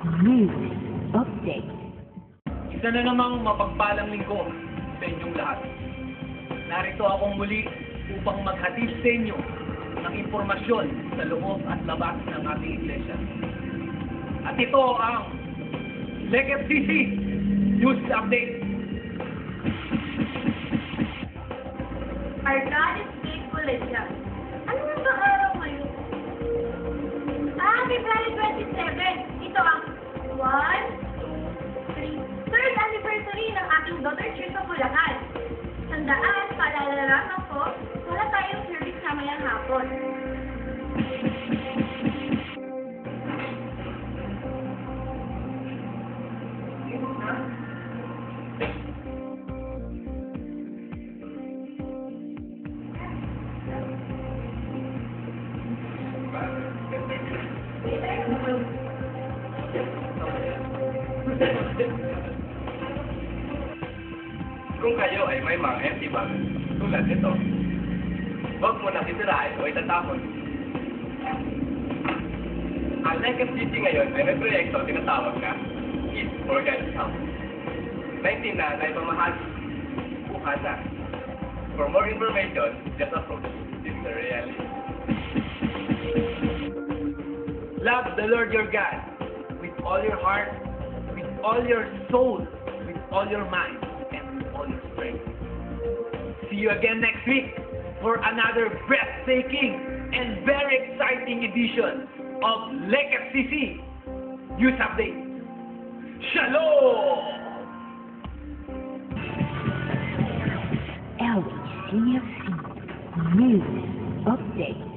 News Update. Isa na namang mapagpalang linggo sa inyong lahat. Narito akong muli upang maghatid sa inyo ng impormasyon sa loob at labas ng ating iglesia. At ito ang LECFCC News Update. Our God is faithful and just. Ano nga ba araw ngayon? February 27. Ito ang 1, 2, 3, third anniversary ng aking daughter Church of Bulacan. Tandaan, paalala lamang po, wala tayong service mamayang hapon. Kung kayo ay may mga empty bag, tulad nito, huwag mo nang itirahin o itatapon. Ang LECFCC ngayon ay may proyekto tinatawag na Eat for God's House. 19 na naipamahagi. Bukas na. For more information, just approach Sister Reality. Love the Lord your God with all your heart, with all your soul, with all your mind, and with all your strength. See you again next week for another breathtaking and very exciting edition of LECFCC News Update. Shalom! LECFC News Update.